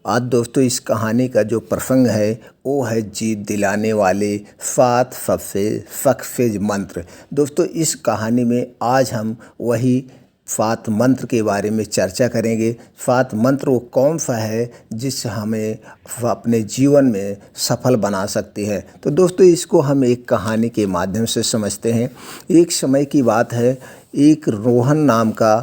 आज दोस्तों इस कहानी का जो प्रसंग है वो है जीत दिलाने वाले 7 सबसे सक्सेस मंत्र। दोस्तों इस कहानी में आज हम वही 7 मंत्र के बारे में चर्चा करेंगे। 7 मंत्र वो कौन सा है जिससे हमें अपने जीवन में सफल बना सकते हैं। तो दोस्तों इसको हम एक कहानी के माध्यम से समझते हैं। एक समय की बात है, एक रोहन नाम का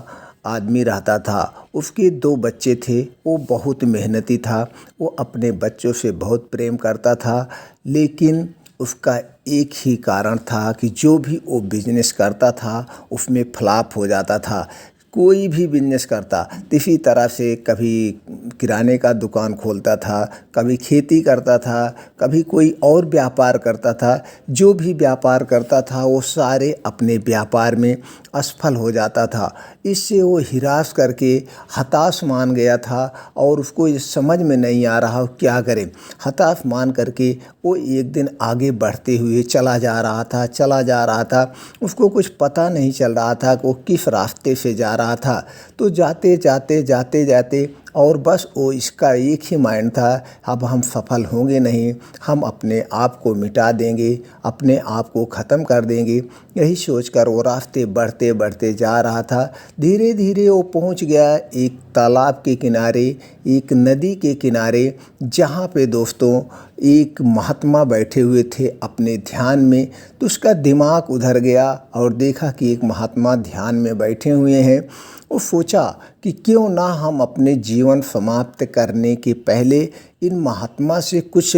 आदमी रहता था। उसके 2 बच्चे थे। वो बहुत मेहनती था। वो अपने बच्चों से बहुत प्रेम करता था, लेकिन उसका एक ही कारण था कि जो भी वो बिजनेस करता था उसमें फ्लॉप हो जाता था। कोई भी बिजनेस करता, इसी तरह से कभी किराने का दुकान खोलता था, कभी खेती करता था, कभी कोई और व्यापार करता था। जो भी व्यापार करता था वो सारे अपने व्यापार में असफल हो जाता था। इससे वो निराश करके हताश मान गया था और उसको ये समझ में नहीं आ रहा क्या करे। हताश मान करके वो एक दिन आगे बढ़ते हुए चला जा रहा था। उसको कुछ पता नहीं चल रहा था कि वो किस रास्ते से जा रहा था। तो जाते और बस वो इसका एक ही माइंड था, अब हम सफल होंगे नहीं, हम अपने आप को मिटा देंगे, अपने आप को ख़त्म कर देंगे। यही सोचकर वो रास्ते बढ़ते जा रहा था। धीरे धीरे वो पहुंच गया एक तालाब के किनारे, एक नदी के किनारे, जहाँ पे दोस्तों एक महात्मा बैठे हुए थे अपने ध्यान में। तो उसका दिमाग उधर गया और देखा कि एक महात्मा ध्यान में बैठे हुए हैं। वो सोचा कि क्यों ना हम अपने जीवन समाप्त करने के पहले इन महात्मा से कुछ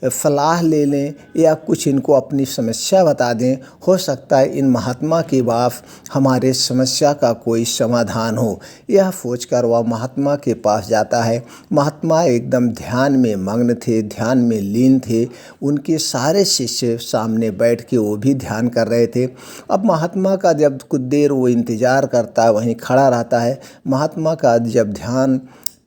सलाह ले लें या कुछ इनको अपनी समस्या बता दें। हो सकता है इन महात्मा के पास हमारे समस्या का कोई समाधान हो। यह सोचकर वह महात्मा के पास जाता है। महात्मा एकदम ध्यान में मग्न थे, ध्यान में लीन थे। उनके सारे शिष्य सामने बैठ के वो भी ध्यान कर रहे थे। अब महात्मा का जब कुछ देर वो इंतज़ार करता है, वहीं खड़ा रहता है। महात्मा का जब ध्यान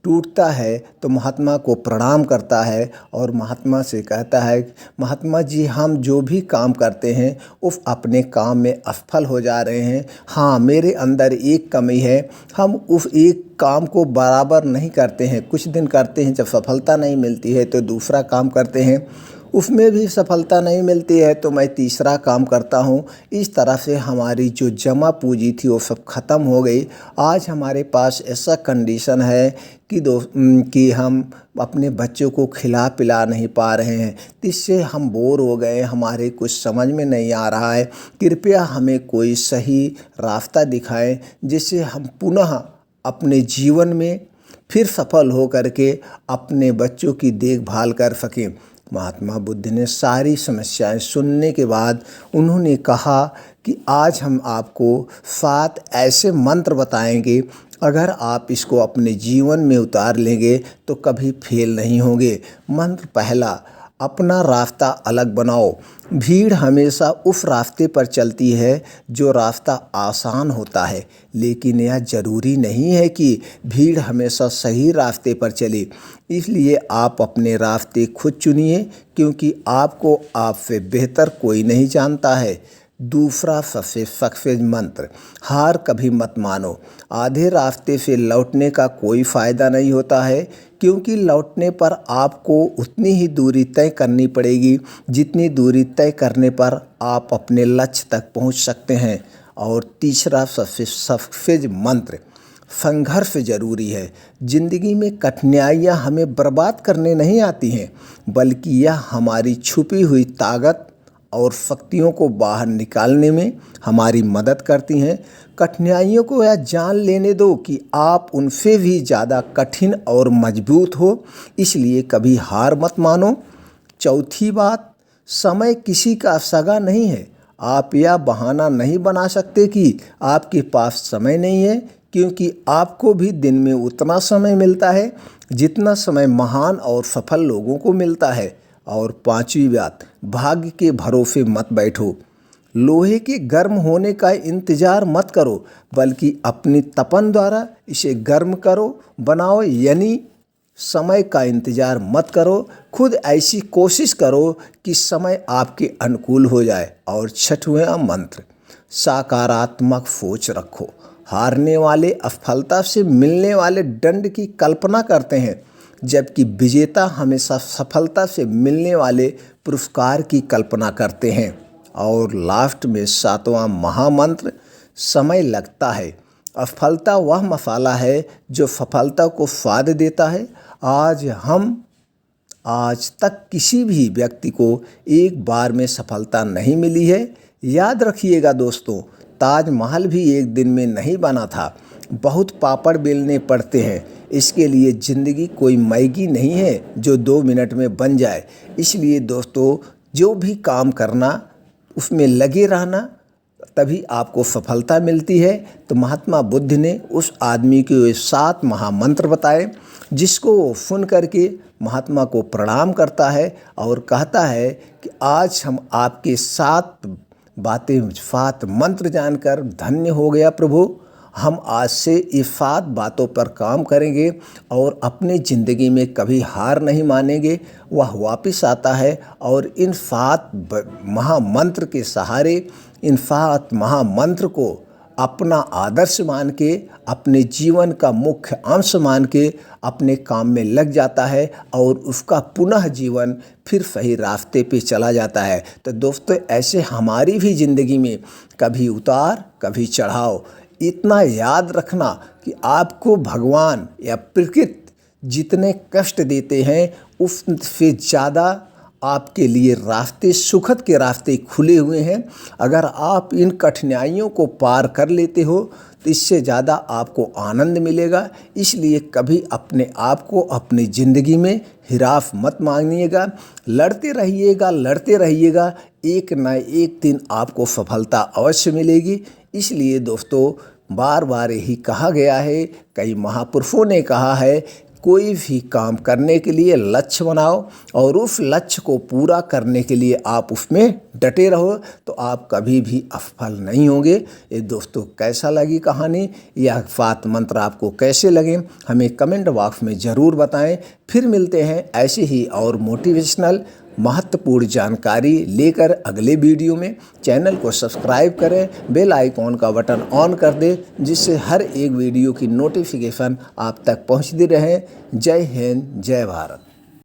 टूटता है तो महात्मा को प्रणाम करता है और महात्मा से कहता है, महात्मा जी हम जो भी काम करते हैं उस अपने काम में असफल हो जा रहे हैं। हाँ, मेरे अंदर एक कमी है, हम उस एक काम को बराबर नहीं करते हैं। कुछ दिन करते हैं, जब सफलता नहीं मिलती है तो दूसरा काम करते हैं, उसमें भी सफलता नहीं मिलती है तो मैं तीसरा काम करता हूँ। इस तरह से हमारी जो जमा पूंजी थी वो सब ख़त्म हो गई। आज हमारे पास ऐसा कंडीशन है कि हम अपने बच्चों को खिला पिला नहीं पा रहे हैं। इससे हम बोर हो गए, हमारे कुछ समझ में नहीं आ रहा है। कृपया हमें कोई सही रास्ता दिखाएं जिससे हम पुनः अपने जीवन में फिर सफल हो करके अपने बच्चों की देखभाल कर सकें। महात्मा बुद्ध ने सारी समस्याएं सुनने के बाद उन्होंने कहा कि आज हम आपको 7 ऐसे मंत्र बताएंगे, अगर आप इसको अपने जीवन में उतार लेंगे तो कभी फेल नहीं होंगे। मंत्र पहला, अपना रास्ता अलग बनाओ। भीड़ हमेशा उस रास्ते पर चलती है जो रास्ता आसान होता है, लेकिन यह ज़रूरी नहीं है कि भीड़ हमेशा सही रास्ते पर चले। इसलिए आप अपने रास्ते खुद चुनिए, क्योंकि आपको आपसे बेहतर कोई नहीं जानता है। दूसरा सबसे सक्सेस मंत्र, हार कभी मत मानो। आधे रास्ते से लौटने का कोई फ़ायदा नहीं होता है, क्योंकि लौटने पर आपको उतनी ही दूरी तय करनी पड़ेगी जितनी दूरी तय करने पर आप अपने लक्ष्य तक पहुंच सकते हैं। और तीसरा सबसे सक्सेस मंत्र, संघर्ष ज़रूरी है। ज़िंदगी में कठिनाइयाँ हमें बर्बाद करने नहीं आती हैं, बल्कि यह हमारी छुपी हुई ताकत और शक्तियों को बाहर निकालने में हमारी मदद करती हैं। कठिनाइयों को यह जान लेने दो कि आप उनसे भी ज़्यादा कठिन और मजबूत हो, इसलिए कभी हार मत मानो। चौथी बात, समय किसी का सगा नहीं है। आप यह बहाना नहीं बना सकते कि आपके पास समय नहीं है, क्योंकि आपको भी दिन में उतना समय मिलता है जितना समय महान और सफल लोगों को मिलता है। और 5वीं बात, भाग्य के भरोसे मत बैठो। लोहे के गर्म होने का इंतज़ार मत करो, बल्कि अपनी तपन द्वारा इसे गर्म करो बनाओ। यानी समय का इंतज़ार मत करो, खुद ऐसी कोशिश करो कि समय आपके अनुकूल हो जाए। और 6वां मंत्र, सकारात्मक सोच रखो। हारने वाले असफलता से मिलने वाले दंड की कल्पना करते हैं, जबकि विजेता हमेशा सफलता से मिलने वाले पुरस्कार की कल्पना करते हैं। और लास्ट में 7वां महामंत्र, समय लगता है। असफलता वह मसाला है जो सफलता को स्वाद देता है। आज तक किसी भी व्यक्ति को एक बार में सफलता नहीं मिली है। याद रखिएगा दोस्तों, ताजमहल भी एक दिन में नहीं बना था, बहुत पापड़ बेलने पड़ते हैं। इसके लिए ज़िंदगी कोई मैगी नहीं है जो 2 मिनट में बन जाए। इसलिए दोस्तों, जो भी काम करना उसमें लगे रहना, तभी आपको सफलता मिलती है। तो महात्मा बुद्ध ने उस आदमी को ये 7 महामंत्र बताए, जिसको वो सुन करके महात्मा को प्रणाम करता है और कहता है कि आज हम आपके 7 मंत्र जानकर धन्य हो गया प्रभु। हम आज से ये 7 बातों पर काम करेंगे और अपनी ज़िंदगी में कभी हार नहीं मानेंगे। वह वापस आता है और इन 7 महामंत्र के सहारे, इन 7 महामंत्र को अपना आदर्श मान के, अपने जीवन का मुख्य अंश मान के अपने काम में लग जाता है और उसका पुनः जीवन फिर सही रास्ते पे चला जाता है। तो दोस्तों, ऐसे हमारी भी ज़िंदगी में कभी उतार कभी चढ़ाव। इतना याद रखना कि आपको भगवान या प्रकृति जितने कष्ट देते हैं, उससे ज़्यादा आपके लिए रास्ते, सुखद के रास्ते खुले हुए हैं। अगर आप इन कठिनाइयों को पार कर लेते हो तो इससे ज़्यादा आपको आनंद मिलेगा। इसलिए कभी अपने आप को अपनी ज़िंदगी में हिरास मत मानिएगा। लड़ते रहिएगा। एक न एक दिन आपको सफलता अवश्य मिलेगी। इसलिए दोस्तों, बार बार यही कहा गया है, कई महापुरुषों ने कहा है, कोई भी काम करने के लिए लक्ष्य बनाओ और उस लक्ष्य को पूरा करने के लिए आप उसमें डटे रहो, तो आप कभी भी असफल नहीं होंगे। ये दोस्तों, कैसा लगी कहानी, यह 7 मंत्र आपको कैसे लगे, हमें कमेंट बॉक्स में ज़रूर बताएं। फिर मिलते हैं ऐसे ही और मोटिवेशनल महत्वपूर्ण जानकारी लेकर अगले वीडियो में। चैनल को सब्सक्राइब करें, बेल आइकॉन का बटन ऑन कर दें, जिससे हर एक वीडियो की नोटिफिकेशन आप तक पहुंचती रहे। जय हिंद, जय भारत।